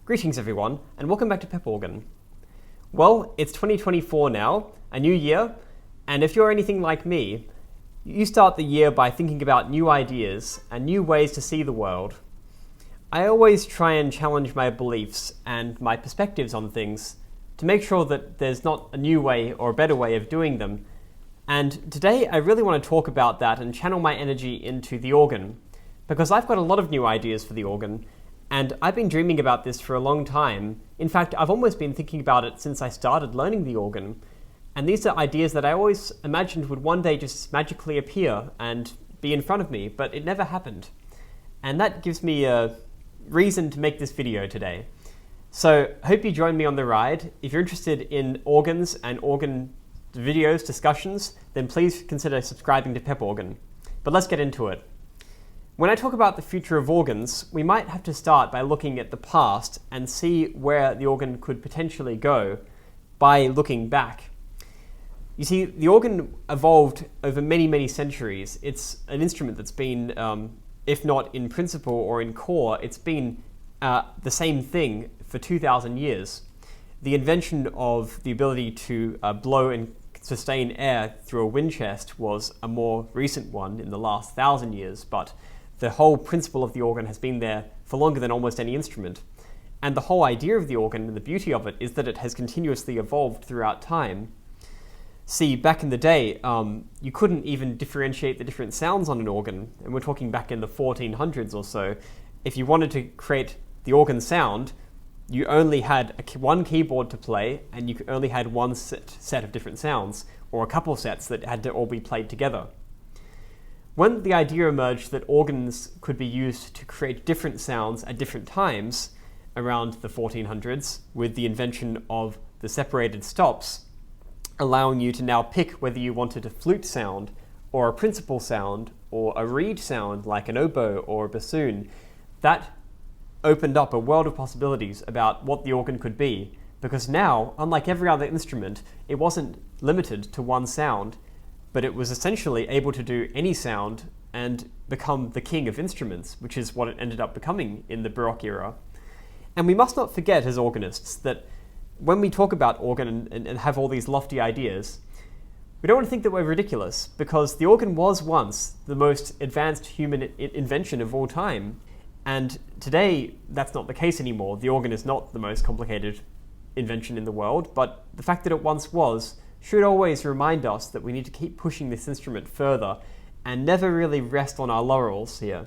Greetings everyone, and welcome back to Pep Organ. Well, it's 2024 now, a new year, and if you're anything like me, you start the year by thinking about new ideas and new ways to see the world. I always try and challenge my beliefs and my perspectives on things to make sure that there's not a new way or a better way of doing them. And today I really want to talk about that and channel my energy into the organ, because I've got a lot of new ideas for the organ, and I've been dreaming about this for a long time. In fact, I've almost been thinking about it since I started learning the organ. And these are ideas that I always imagined would one day just magically appear and be in front of me, but it never happened. And that gives me a reason to make this video today. So I hope you join me on the ride. If you're interested in organs and organ videos, discussions, then please consider subscribing to Pep Organ. But let's get into it. When I talk about the future of organs, we might have to start by looking at the past and see where the organ could potentially go by looking back. You see, the organ evolved over many, many centuries. It's an instrument that's been, if not in principle or in core, it's been the same thing for 2,000 years. The invention of the ability to blow and sustain air through a wind chest was a more recent one in the last 1,000 years, but the whole principle of the organ has been there for longer than almost any instrument. And the whole idea of the organ and the beauty of it is that it has continuously evolved throughout time. See, back in the day, you couldn't even differentiate the different sounds on an organ, and we're talking back in the 1400s or so. If you wanted to create the organ sound, you only had one keyboard to play, and you only had one set of different sounds, or a couple sets that had to all be played together. When the idea emerged that organs could be used to create different sounds at different times, around the 1400s, with the invention of the separated stops, allowing you to now pick whether you wanted a flute sound, or a principal sound, or a reed sound like an oboe or a bassoon, that opened up a world of possibilities about what the organ could be, because now, unlike every other instrument, it wasn't limited to one sound, but it was essentially able to do any sound and become the king of instruments, which is what it ended up becoming in the Baroque era. And we must not forget as organists that when we talk about organ and have all these lofty ideas, we don't want to think that we're ridiculous, because the organ was once the most advanced human invention of all time. And today, that's not the case anymore. The organ is not the most complicated invention in the world, but the fact that it once was should always remind us that we need to keep pushing this instrument further and never really rest on our laurels here.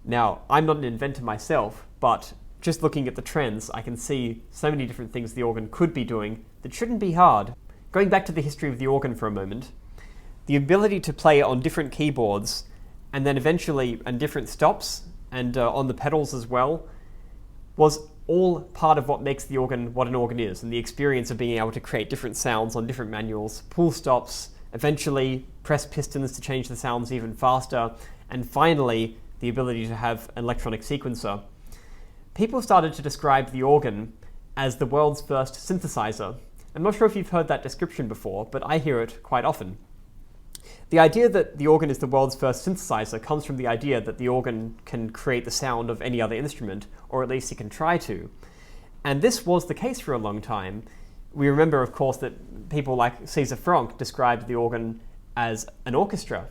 Now, I'm not an inventor myself, but just looking at the trends, I can see so many different things the organ could be doing that shouldn't be hard. Going back to the history of the organ for a moment, the ability to play on different keyboards and then eventually on different stops and on the pedals as well was all part of what makes the organ what an organ is, and the experience of being able to create different sounds on different manuals, pull stops, eventually press pistons to change the sounds even faster, and finally the ability to have an electronic sequencer. People started to describe the organ as the world's first synthesizer. I'm not sure if you've heard that description before, but I hear it quite often. The idea that the organ is the world's first synthesizer comes from the idea that the organ can create the sound of any other instrument, or at least it can try to. And this was the case for a long time. We remember, of course, that people like Caesar Franck described the organ as an orchestra.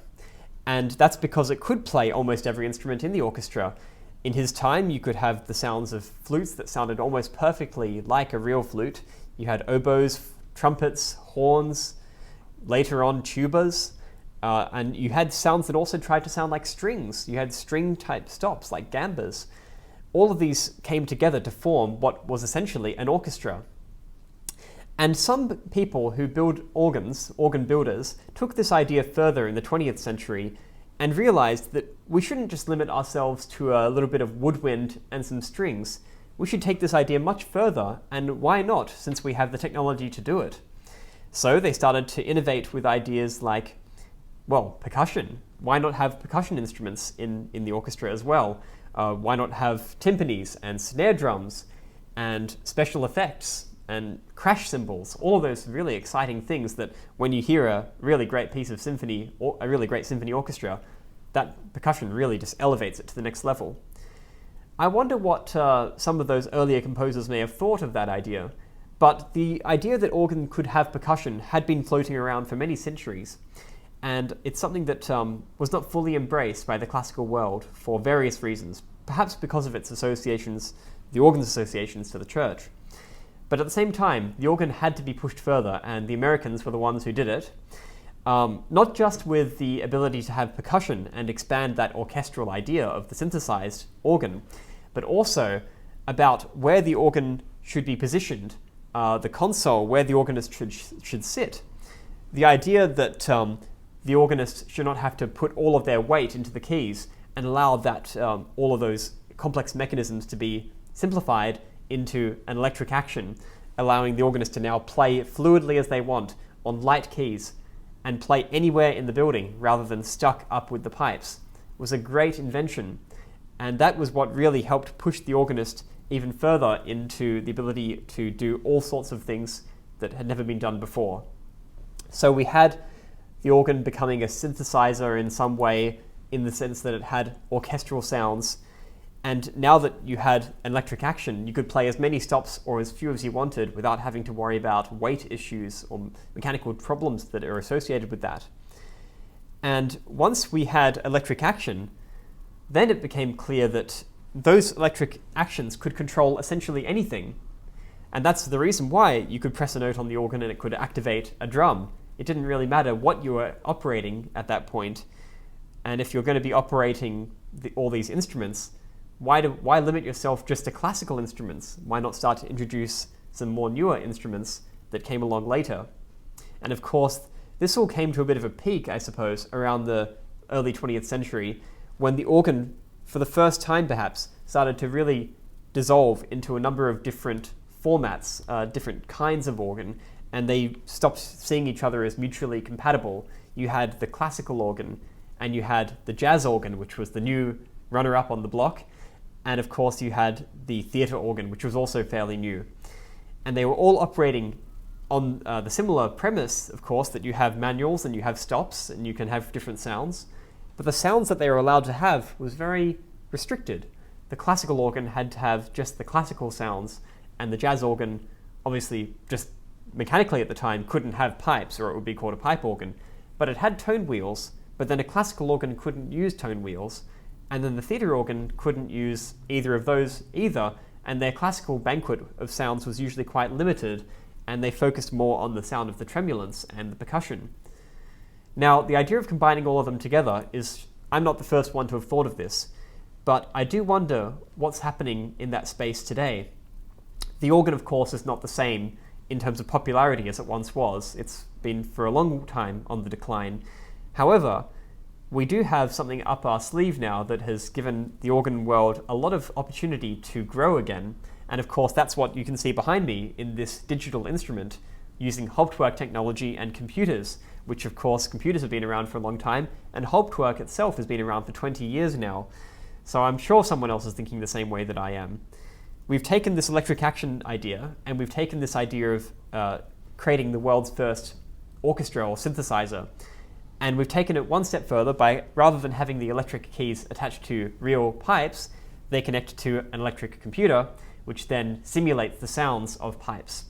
And that's because it could play almost every instrument in the orchestra. In his time, you could have the sounds of flutes that sounded almost perfectly like a real flute. You had oboes, trumpets, horns, later on tubas. And you had sounds that also tried to sound like strings. You had string-type stops like gambas. All of these came together to form what was essentially an orchestra. And some people who build organs, organ builders, took this idea further in the 20th century and realized that we shouldn't just limit ourselves to a little bit of woodwind and some strings. We should take this idea much further, and why not, since we have the technology to do it? So they started to innovate with ideas like, well, percussion. Why not have percussion instruments in the orchestra as well? Why not have timpanis and snare drums and special effects and crash cymbals? All of those really exciting things that when you hear a really great piece of symphony, or a really great symphony orchestra, that percussion really just elevates it to the next level. I wonder what some of those earlier composers may have thought of that idea, but the idea that organ could have percussion had been floating around for many centuries, and it's something that was not fully embraced by the classical world for various reasons, perhaps because of its associations, the organ's associations to the church. But at the same time, the organ had to be pushed further, and the Americans were the ones who did it. Not just with the ability to have percussion and expand that orchestral idea of the synthesized organ, but also about where the organ should be positioned, the console, where the organist should sit. The idea that the organist should not have to put all of their weight into the keys and allow that all of those complex mechanisms to be simplified into an electric action, allowing the organist to now play fluidly as they want on light keys and play anywhere in the building rather than stuck up with the pipes, was a great invention. And that was what really helped push the organist even further into the ability to do all sorts of things that had never been done before. So we had the organ becoming a synthesizer in some way, in the sense that it had orchestral sounds. And now that you had electric action, you could play as many stops or as few as you wanted without having to worry about weight issues or mechanical problems that are associated with that. And once we had electric action, then it became clear that those electric actions could control essentially anything. And that's the reason why you could press a note on the organ and it could activate a drum. It didn't really matter what you were operating at that point. And if you're going to be operating all these instruments, why limit yourself just to classical instruments? Why not start to introduce some more newer instruments that came along later? And of course, this all came to a bit of a peak, I suppose, around the early 20th century, when the organ, for the first time perhaps, started to really dissolve into a number of different formats, different kinds of organ, and they stopped seeing each other as mutually compatible. You had the classical organ, and you had the jazz organ, which was the new runner-up on the block, and of course you had the theatre organ, which was also fairly new. And they were all operating on the similar premise, of course, that you have manuals and you have stops and you can have different sounds. But the sounds that they were allowed to have was very restricted. The classical organ had to have just the classical sounds, and the jazz organ, obviously just mechanically at the time, couldn't have pipes, or it would be called a pipe organ. But it had tone wheels, but then a classical organ couldn't use tone wheels, and then the theatre organ couldn't use either of those either, and their classical banquet of sounds was usually quite limited, and they focused more on the sound of the tremulance and the percussion. Now, the idea of combining all of them together is, I'm not the first one to have thought of this, but I do wonder what's happening in that space today. The organ, of course, is not the same in terms of popularity as it once was. It's been for a long time on the decline. However, we do have something up our sleeve now that has given the organ world a lot of opportunity to grow again. And of course, that's what you can see behind me in this digital instrument using Hauptwerk technology and computers, which of course computers have been around for a long time, and Hauptwerk itself has been around for 20 years now. So I'm sure someone else is thinking the same way that I am. We've taken this electric action idea, and we've taken this idea of creating the world's first orchestra or synthesizer, and we've taken it one step further by, rather than having the electric keys attached to real pipes, they connect to an electric computer, which then simulates the sounds of pipes.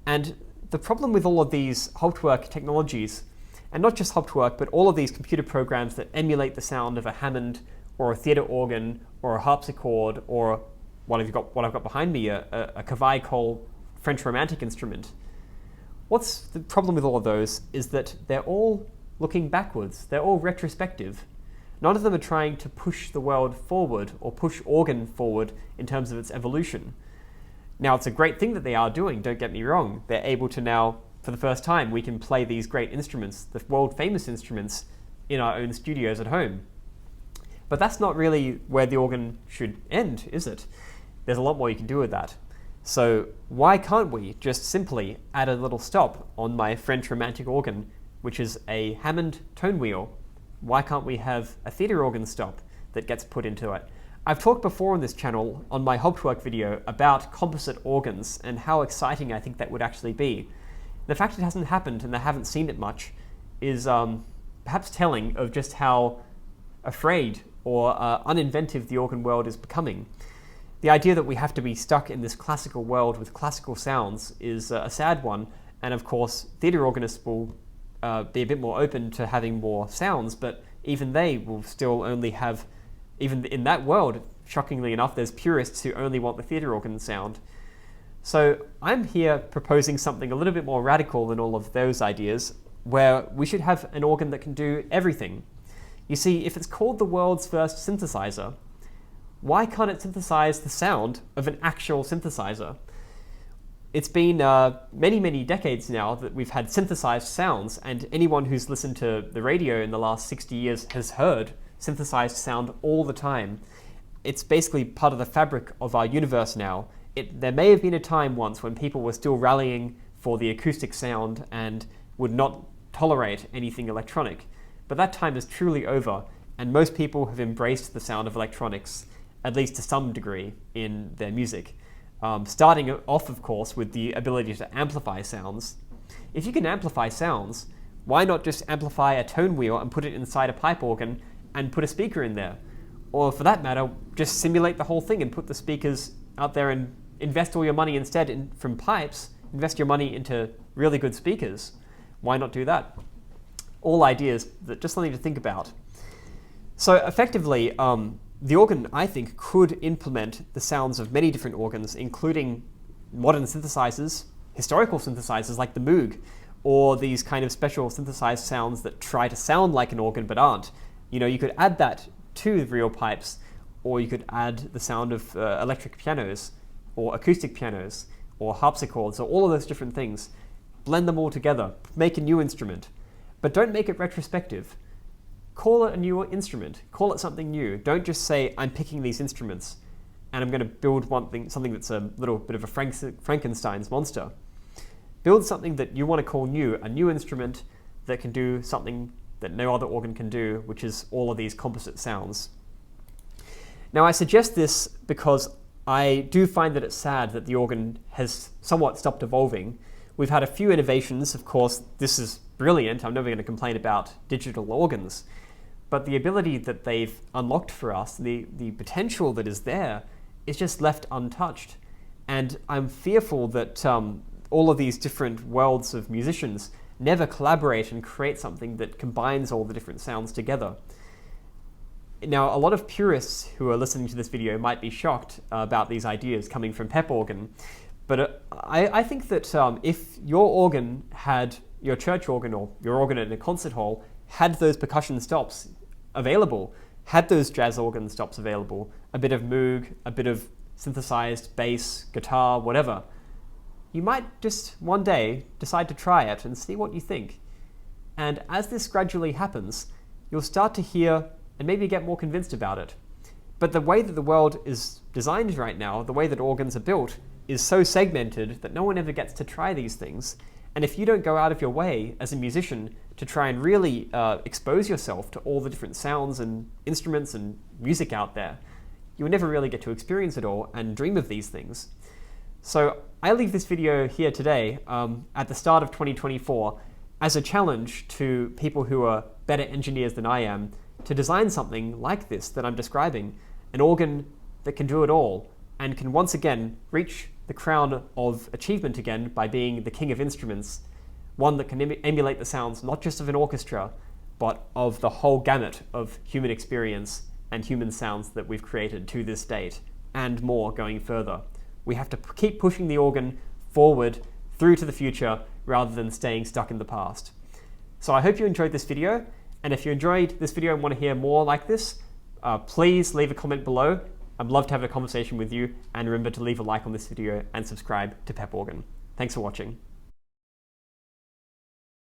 And the problem with all of these Hauptwerk technologies, and not just Hauptwerk, but all of these computer programs that emulate the sound of a Hammond or a theatre organ or a harpsichord or what I've got behind me, a Cavaille French Romantic instrument. What's the problem with all of those is that they're all looking backwards. They're all retrospective. None of them are trying to push the world forward or push organ forward in terms of its evolution. Now, it's a great thing that they are doing, don't get me wrong. They're able to now, for the first time, we can play these great instruments, the world-famous instruments, in our own studios at home. But that's not really where the organ should end, is it? There's a lot more you can do with that. So why can't we just simply add a little stop on my French Romantic organ, which is a Hammond tone wheel? Why can't we have a theatre organ stop that gets put into it? I've talked before on this channel, on my Hauptwerk video, about composite organs and how exciting I think that would actually be. The fact it hasn't happened and I haven't seen it much is perhaps telling of just how afraid or uninventive the organ world is becoming. The idea that we have to be stuck in this classical world with classical sounds is a sad one, and of course theatre organists will be a bit more open to having more sounds, but even they will still only have, even in that world, shockingly enough, there's purists who only want the theatre organ sound. So I'm here proposing something a little bit more radical than all of those ideas, where we should have an organ that can do everything. You see, if it's called the world's first synthesizer, why can't it synthesize the sound of an actual synthesizer? It's been many, many decades now that we've had synthesized sounds, and anyone who's listened to the radio in the last 60 years has heard synthesized sound all the time. It's basically part of the fabric of our universe now. There may have been a time once when people were still rallying for the acoustic sound and would not tolerate anything electronic, but that time is truly over, and most people have embraced the sound of electronics, at least to some degree, in their music. Starting off, of course, with the ability to amplify sounds. If you can amplify sounds, why not just amplify a tone wheel and put it inside a pipe organ and put a speaker in there? Or for that matter, just simulate the whole thing and put the speakers out there and invest all your money instead from pipes, invest your money into really good speakers. Why not do that? All ideas that just something to think about. So effectively, the organ, I think, could implement the sounds of many different organs, including modern synthesizers, historical synthesizers like the Moog, or these kind of special synthesized sounds that try to sound like an organ but aren't. You know, you could add that to real pipes, or you could add the sound of electric pianos, or acoustic pianos, or harpsichords, or all of those different things. Blend them all together, make a new instrument, but don't make it retrospective. Call it a new instrument. Call it something new. Don't just say, I'm picking these instruments and I'm going to build something that's a little bit of a Frankenstein's monster. Build something that you want to call new, a new instrument that can do something that no other organ can do, which is all of these composite sounds. Now, I suggest this because I do find that it's sad that the organ has somewhat stopped evolving. We've had a few innovations. Of course, this is brilliant. I'm never going to complain about digital organs. But the ability that they've unlocked for us, the potential that is there, is just left untouched. And I'm fearful that all of these different worlds of musicians never collaborate and create something that combines all the different sounds together. Now, a lot of purists who are listening to this video might be shocked about these ideas coming from Pep Organ, but I think that if your organ had, your church organ or your organ in a concert hall, had those percussion stops available, had those jazz organ stops available, a bit of Moog, a bit of synthesized bass, guitar, whatever, you might just one day decide to try it and see what you think. And as this gradually happens, you'll start to hear and maybe get more convinced about it. But the way that the world is designed right now, the way that organs are built, is so segmented that no one ever gets to try these things. And if you don't go out of your way as a musician to try and really expose yourself to all the different sounds and instruments and music out there, you will never really get to experience it all and dream of these things. So I leave this video here today at the start of 2024 as a challenge to people who are better engineers than I am to design something like this that I'm describing, an organ that can do it all and can once again reach the crown of achievement again by being the king of instruments, one that can emulate the sounds not just of an orchestra, but of the whole gamut of human experience and human sounds that we've created to this date, and more going further. We have to keep pushing the organ forward through to the future rather than staying stuck in the past. So I hope you enjoyed this video, and if you enjoyed this video and want to hear more like this, please leave a comment below. I'd love to have a conversation with you, and remember to leave a like on this video and subscribe to Pep Organ. Thanks for watching.